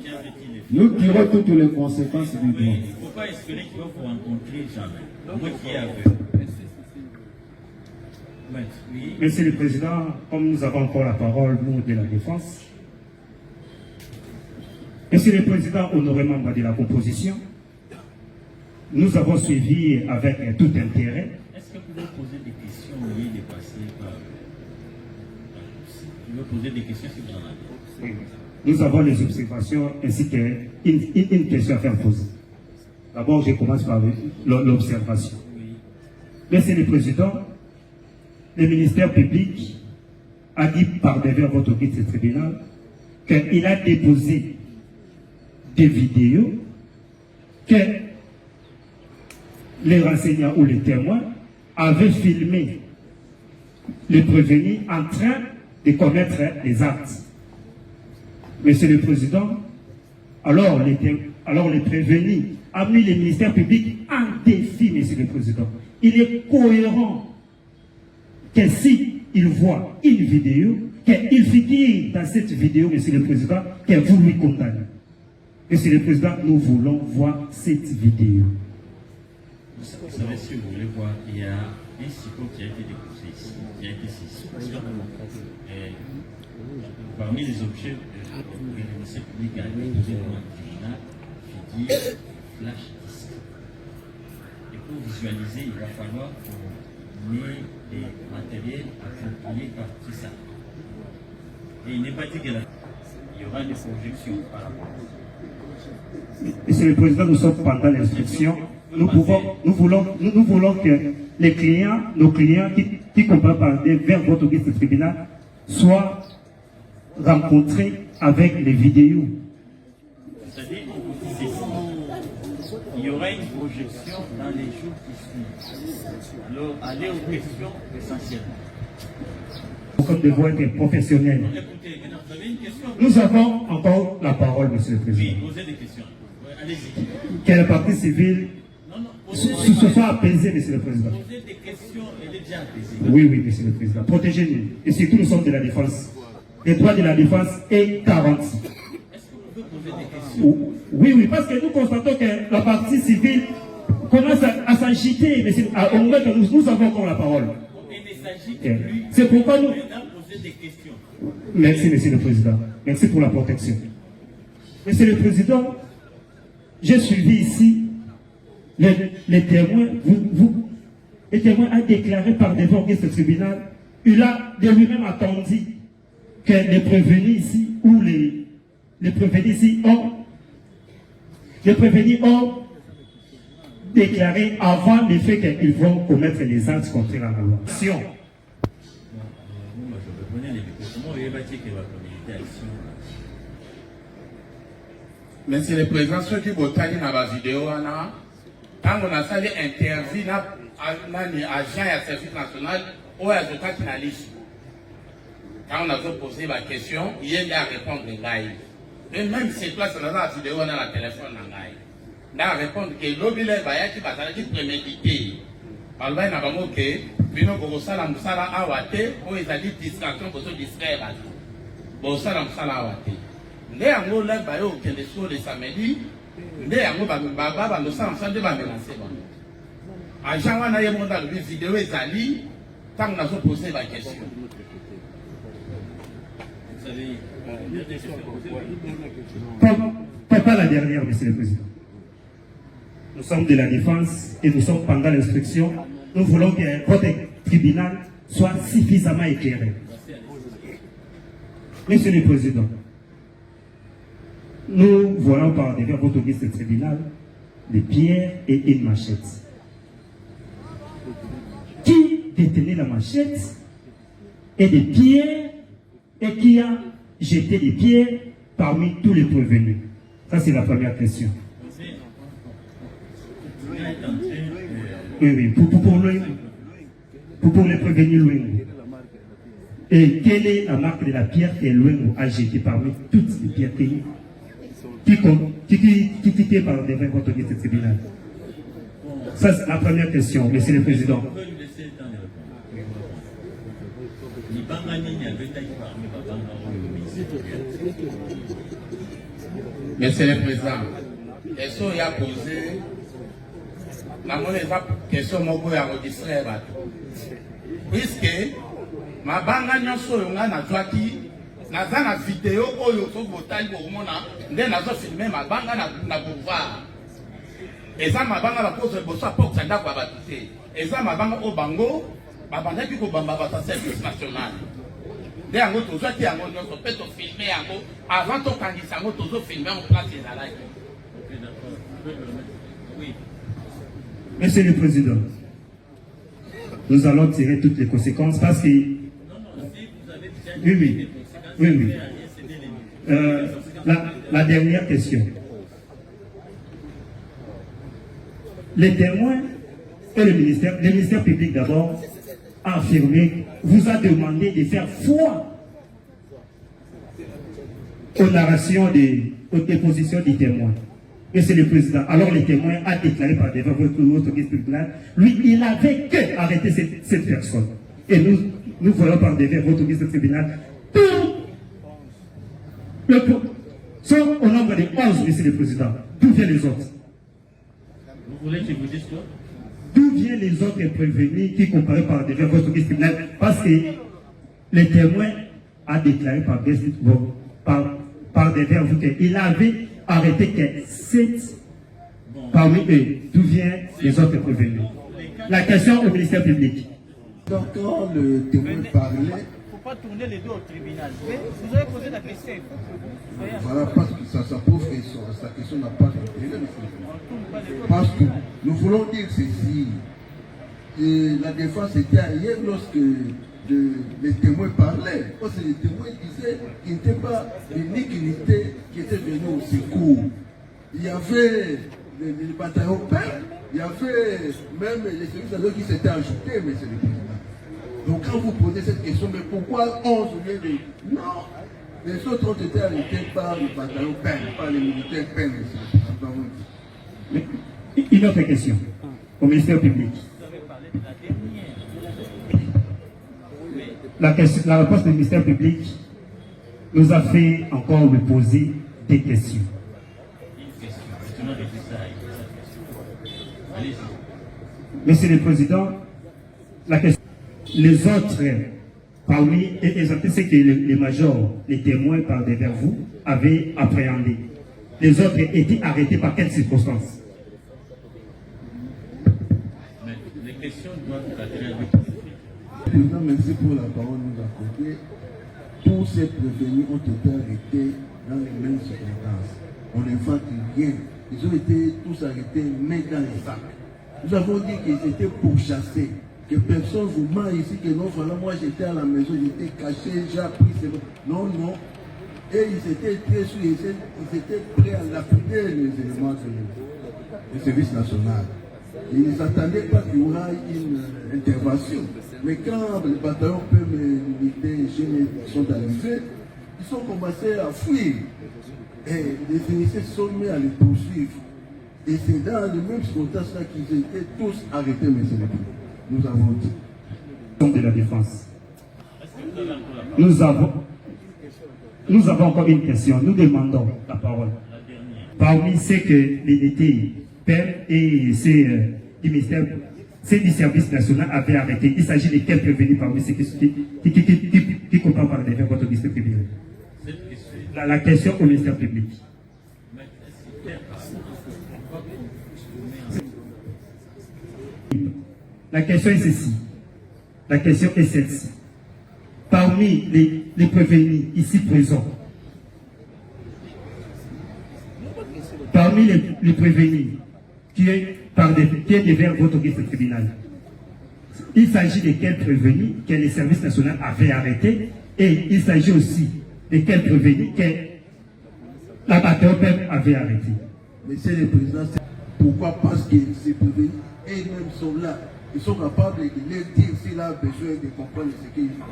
Nous tirons toutes les conséquences du droit. Il ne faut pas espérer qu'il va vous rencontrer jamais. Moi qui est aveugle. Oui. Monsieur le Président, comme nous avons encore la parole, nous de la défense, Monsieur le Président, honoré membre de la composition, nous avons suivi avec tout intérêt. Est-ce que vous pouvez poser des questions au lieu de passer par... Vous pouvez poser des questions si vous en avez. Nous avons les observations ainsi qu'une question à faire poser. D'abord, je commence par l'observation. Oui. Monsieur le Président, le ministère public a dit par devers votre guide de tribunal qu'il a déposé des vidéos que les renseignants ou les témoins avaient filmé les prévenus en train de commettre des actes. Monsieur le Président, alors les prévenus a mis le ministère public en défi, Monsieur le Président. Il est cohérent que si il voit une vidéo, qu'il figure dans cette vidéo, Monsieur le Président, que vous lui condamnez. Monsieur le Président, nous voulons voir cette vidéo. Vous savez, si vous voulez voir, il y a un support qui a été déposé ici, qui a été saisi. Parmi les objets que le ministère public a déposé devant le tribunal, je dis flash disk. Et pour visualiser, il va falloir qu'on ait des matériels appropriés par tout ça. Et il n'est pas dit qu'il y aura des projections par rapport à ça. Monsieur le Président, nous sommes pendant l'instruction. Nous voulons que les clients, nos clients qui comprennent parler vers votre guide de tribunal soient rencontrés avec les vidéos. C'est-à-dire, il y aura une projection dans les jours qui suivent. Alors, allez aux questions essentielles. Nous devons être professionnels. Écoutez, vous avez une question? Nous avons encore la parole, Monsieur le Président. Oui, posez des questions. Allez-y. Que la partie civile se soit apaisée, Monsieur le Président. Posez des questions, elle est déjà apaisée. Oui, Monsieur le Président. Protégez-nous. Et surtout, nous sommes de la défense. Les droits de la défense est garanti. Est-ce que vous pouvez poser des questions? Oui, parce que nous constatons que la partie civile commence à s'agiter, mais au moment que nous avons encore la parole. C'est pourquoi nous... Merci, Monsieur le Président. Merci pour la protection. Monsieur le Président, j'ai suivi ici les témoins. Les témoins a déclaré par devant ce tribunal, il a de lui-même attendu que les prévenus ici, ou les prévenus ici ont déclaré avant le fait qu'ils vont commettre les actes contraires à la loi. Monsieur le Président, ceux qui ont dit dans la vidéo, quand on a fait l'interview dans l'agent et le service national, ou à l'avocat qui n'a liste. Quand on a posé la question, il y a à répondre live. Et même si place dans la vidéo, on a la téléphone en live. On a répondre que l'objet qui va être prémédité. Alors, il y a un mot que, bino bogosala musala awate, ou ils ont dit distraction pour se distraire. Bogosala musala awate. Nde yango la bayo kende so le samedi, nde yango baba bandosala musala de bamenacer bango. Agent wana ye monda le vidéo ezali, tant qu'on a posé la question. Pas la dernière, Monsieur le Président. Nous sommes de la défense et nous sommes pendant l'instruction. Nous voulons que votre tribunal soit suffisamment éclairé. Monsieur le Président, nous voyons par devant votre liste tribunal des pierres et une machette. Qui détenait la machette et des pierres et qui a jeté des pierres parmi tous les prévenus? Ça, c'est la première question. Oui, pour les prévenir Louengo. Et quelle est la marque de la pierre que Louengo a jetée parmi toutes les pierres qui étaient par devant votre liste tribunal? Ça, c'est la première question, Monsieur le Président. Monsieur le Président, question il a posé, la question moko ya distraire bato. Puisque ma banga nyonso yonga na twaki naza na vidéo oyo so botali bomona nde nazo filmer ma banga na boulevard. Eza ma banga ba pose boso apok sanda kwa bato te. Eza ma banga o bango babandaki ko bamba ba service national. Nde yango tozwaki yango nyonso pe to filmer yango avant to kangisa yango tozo filmer en place ezalaki. Monsieur le Président, nous allons tirer toutes les conséquences parce que... Oui. La dernière question. Les témoins et le ministère public d'abord a affirmé, vous a demandé de faire foi aux narrations aux dépositions des témoins. Monsieur le Président, alors le témoin a déclaré par devant votre guide tribunal, lui, il avait que arrêter cette personne. Et nous voyons par devant votre guide tribunal, sont au nombre de 11, Monsieur le Président. D'où viennent les autres? Vous voulez que je vous dise quoi? D'où viennent les autres prévenus qui comparaient par devant votre guide tribunal? Parce que le témoin a déclaré par devant vous qu'il avait arrêté que 7 parmi eux. D'où viennent les autres prévenus? La question au ministère public. Donc quand le témoin parlait, il ne faut pas tourner les dos au tribunal. Vous avez posé la question. Voilà, parce que ça prouve que sa question n'a pas d'intérêt. Parce que nous voulons dire ceci. Et la défense était ailleurs lorsque les témoins parlaient. Parce que les témoins disaient qu'il n'était pas l'unique unité qui était venue au secours. Il y avait les bataillons pères, il y avait même les services qui s'étaient ajoutés, Monsieur le Président. Donc quand vous posez cette question, mais pourquoi 11 ou bien de... Non, les autres ont été arrêtés par les bataillons pères, par les militaires pères, Monsieur le Président. Une autre question au ministère public. La réponse du ministère public nous a fait encore me poser des questions. Monsieur le Président, la question, les autres, parmi, et c'est que les majors, les témoins par devant vous, avaient appréhendé. Les autres étaient arrêtés par quelles circonstances? Mais les questions doivent cadrer avec. Président, merci pour la parole nous accorder. Tous ces prévenus ont été arrêtés dans les mêmes circonstances. On n'invente rien. Ils ont été tous arrêtés, mais dans les sacs. Nous avons dit qu'ils étaient pourchassés. Que personne vous ment ici, que non, voilà, moi j'étais à la maison, j'étais caché, j'ai appris. Non, non. Et ils étaient très sûrs, ils étaient prêts à lapider les éléments du service national. Ils n'attendaient pas qu'il y aura une intervention. Mais quand les bataillons peuvent militer, les jeunes sont arrivés, ils ont commencé à fuir. Et les finisseurs sont mis à les poursuivre. Et c'est dans le même contexte-là qu'ils étaient tous arrêtés, monsieur le président. Nous avons dit. De la défense. Nous avons encore une question. Nous demandons la parole. Parmi ceux que l'unité PEM et du service national avaient arrêté, il s'agit de quels prévenus parmi ceux qui comprennent par défaut votre ministère public? La question au ministère public. La question est ceci. La question est celle-ci. Parmi les prévenus ici présents, parmi les prévenus qui est devant votre liste tribunal, il s'agit de quels prévenus que les services nationaux avaient arrêtés et il s'agit aussi de quels prévenus que la bataille avait arrêté. Monsieur le Président, pourquoi? Parce que ces prévenus eux-mêmes sont là. Ils sont capables de leur dire s'il a besoin de comprendre ce qu'ils font.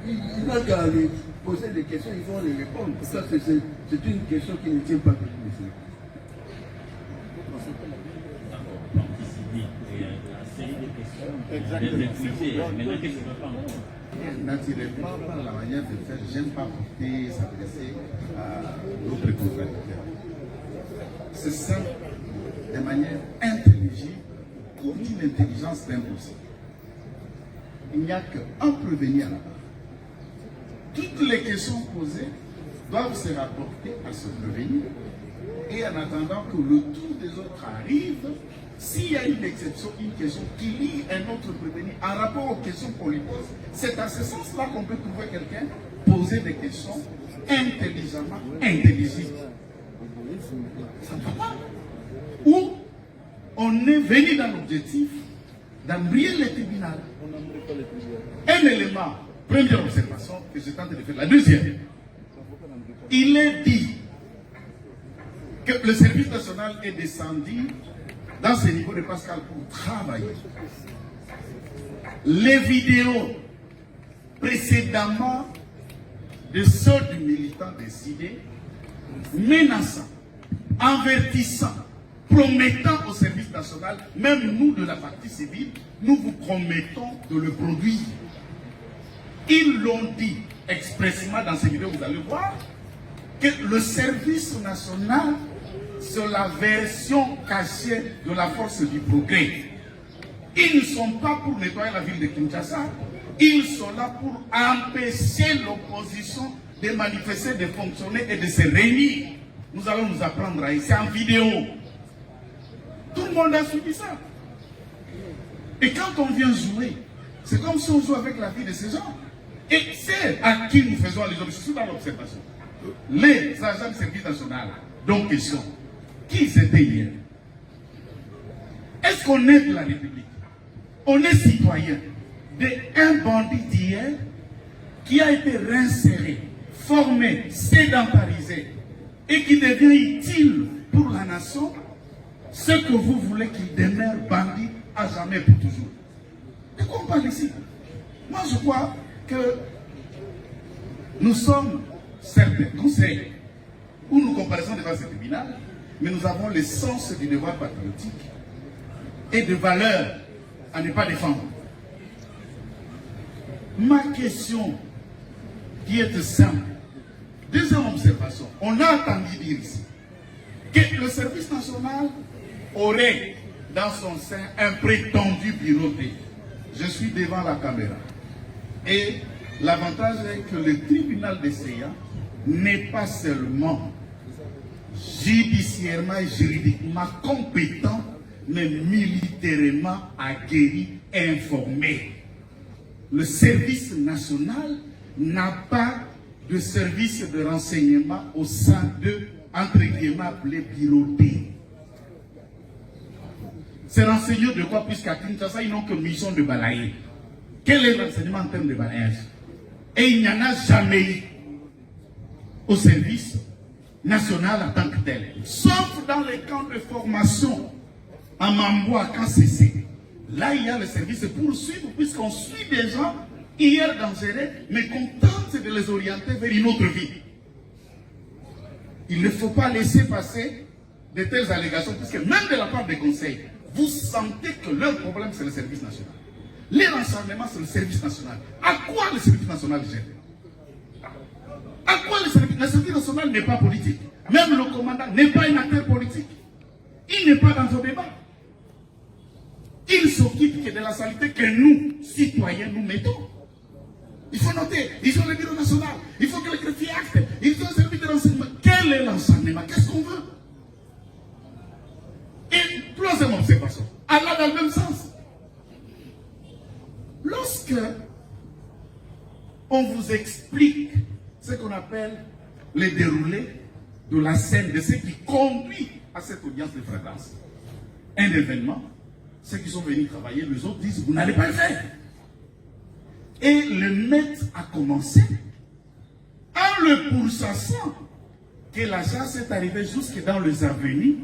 Il n'a qu'à les poser des questions, ils vont les répondre. Ça, c'est une question qui ne tient pas de monsieur. N'attirez pas par la manière de faire, j'aime pas porter, s'adresser à d'autres contradicteurs. C'est simple, de manière intelligible, ou d'une intelligence impossible. Il n'y a qu'un prévenu à la barre. Toutes les questions posées doivent se rapporter à ce prévenu. Et en attendant que le tour des autres arrive, s'il y a une exception, une question qui lie un autre prévenu en rapport aux questions qu'on lui pose, c'est à ce sens-là qu'on peut trouver quelqu'un poser des questions intelligemment intelligibles. Ça ne va pas. Ou on est venu dans l'objectif d'embrayer le tribunal. Un élément, première observation que je tente de faire. La deuxième, il est dit que le service national est descendu dans ce niveau de Pascal pour travailler. Les vidéos précédemment de ceux du militant décidé, menaçant, avertissant, promettant au service national, même nous de la partie civile, nous vous promettons de le produire. Ils l'ont dit expressément dans ces vidéos, vous allez voir, que le service national, c'est la version cachée de la force du progrès. Ils ne sont pas pour nettoyer la ville de Kinshasa, ils sont là pour empêcher l'opposition de manifester, de fonctionner et de se réunir. Nous allons nous apprendre à ici en vidéo. Tout le monde a suivi ça. Et quand on vient jouer, c'est comme si on joue avec la vie de ces gens. Et c'est à qui nous faisons les objectifs dans l'observation. Les agents du service national, donc question, qui c'était hier? Est-ce qu'on est de la République? On est citoyen d'un bandit d'hier qui a été réinséré, formé, sédentarisé et qui devient utile pour la nation, ce que vous voulez qu'il demeure bandit à jamais pour toujours. De quoi on parle ici? Moi je crois que nous sommes certains, nous c'est où nous comparaissons devant ce tribunal, mais nous avons le sens du devoir patriotique et de valeurs à ne pas défendre. Ma question qui est simple, deuxième observation, on a entendu dire ici que le service national aurait dans son sein un prétendu bureau D. Je suis devant la caméra. Et l'avantage est que le tribunal de CEA n'est pas seulement judiciairement et juridiquement compétent, mais militairement aguerri et informé. Le service national n'a pas de service de renseignement au sein de, entre guillemets, appelé bureau D. Ces renseignants de quoi, puisqu'à Kinshasa, ils n'ont que mission de balayer. Quel est l'enseignement en termes de balayage? Et il n'y en a jamais eu au service national en tant que tel. Sauf dans les camps de formation à Mambo, à Kansese. Là, il y a le service pour suivre, puisqu'on suit des gens hier dangereux, mais qu'on tente de les orienter vers une autre vie. Il ne faut pas laisser passer de telles allégations, puisque même de la part des conseils, vous sentez que leur problème, c'est le service national. Les renseignements, c'est le service national. À quoi le service national gère? À quoi le service national n'est pas politique? Même le commandant n'est pas un acteur politique. Il n'est pas dans vos débats. Il s'occupe que de la santé que nous, citoyens, nous mettons. Il faut noter, ils ont le bureau national, il faut que les greffiers actent, ils ont un service de renseignement. Quel est l'enseignement? Qu'est-ce qu'on veut? Et troisième observation, Allah dans le même sens. Lorsque on vous explique ce qu'on appelle le déroulé de la scène, de ce qui conduit à cette audience de flagrance, un événement, ceux qui sont venus travailler, les autres disent, vous n'allez pas le faire. Et le maître a commencé en le pourchassant que l'agence est arrivée jusque dans les avenues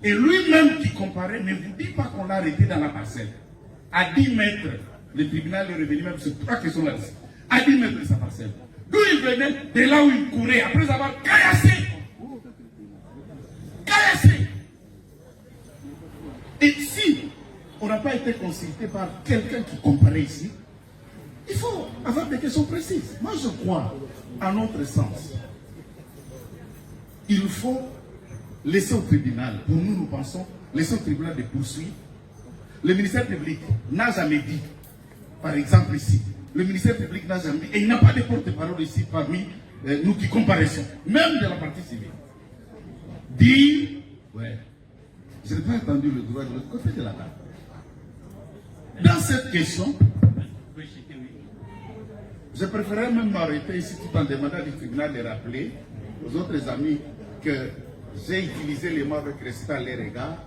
et lui-même qui comparait ne vous dit pas qu'on l'a arrêté dans la parcelle. À 10 mètres, le tribunal est revenu même sur 3 questions là. À 10 mètres de sa parcelle. D'où il venait, de là où il courait, après avoir caillassé. Caillassé. Et si on n'a pas été consulté par quelqu'un qui comparait ici, il faut avoir des questions précises. Moi, je crois, à notre sens, il faut laisser au tribunal, pour nous, nous pensons, laisser au tribunal de poursuivre. Le ministère public n'a jamais dit, par exemple ici, le ministère public n'a jamais dit, et il n'y a pas de porte-parole ici parmi nous qui comparaissons, même de la partie civile. Dire, ouais, je n'ai pas entendu le droit de l'autre côté de la table. Dans cette question, je préférerais même m'arrêter ici tout en demandant du tribunal de rappeler aux autres amis que j'ai utilisé les mots avec respect à les regards.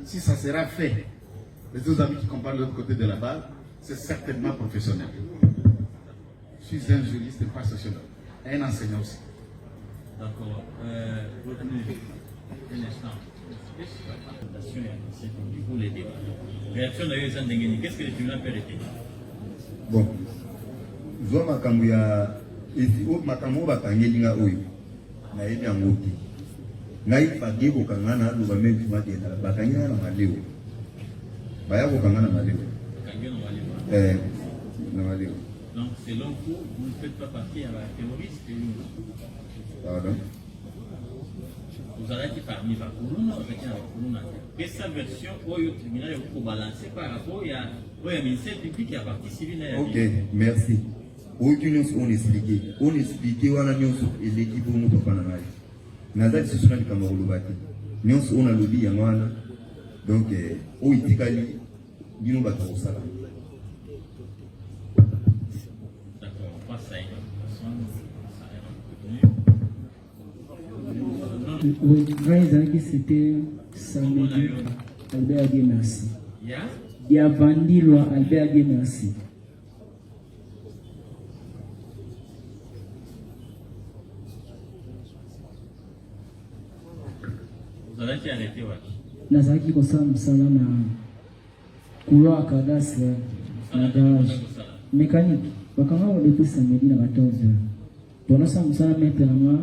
Si ça sera fait, les deux amis qui comparent de l'autre côté de la barre, c'est certainement professionnel. Je suis un juriste et pas sociologue, et un enseignant aussi. D'accord. Un instant. Réaction d'ailleurs, qu'est-ce que le tribunal peut répéter? Bon. Zo makambo ya eziko makambo bakangelinga oyo na yebi yango te ngai page kokanga na loba mebi matenda bakangina na maleo baya kokanga na maleo na maleo. Donc selon vous ne faites pas partie à la terroriste. Pardon. Vous arrêtez parmi les Kuruna, vous êtes à Kuruna. Quelle est sa version au tribunal pour balancer par rapport au ministère public et à la partie civile? Ok, merci. Aucune chose on expliqué, on a mis et l'équipe pour nous faire un Nazal se souvient du Cameroun bâti. Nous on a lobby à moi donc au itikali nous va au sala. D'accord, on passe à oui, quand c'était samedi, Albert Agué, merci. Il y a vendu loi Albert Agué, merci. Nazaki kosala mosala na couloir cadastre na garage mécanique bakanga depuis samedi na 14h bonasa mosala mettre na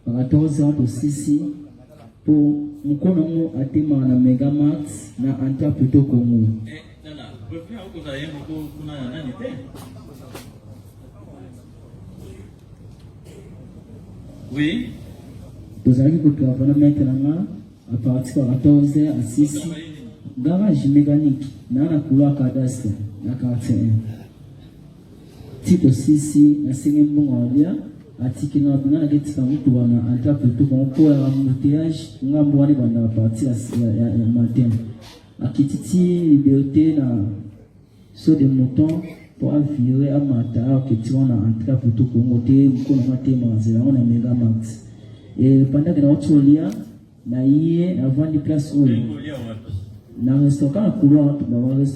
14h to 6 pour mkono ngo atema na Megamax na anta plutôt Congo. Oui. Vous allez travailler maintenant à partir de 14h à 6 garage mécanique dans la couloir cadastre na quartier 1 type 6 na sengembo ngabia atiki na bana geti samutu wana anta plutôt pour la embouteillage ngambo wana bana partir ya matin akititi liberté na saut de mouton pour virer à matin que tu wana anta plutôt Congo te mkono maté mazela on a Megamax. Et pendant que nous sommes là, avant de place où na restaurant couloir,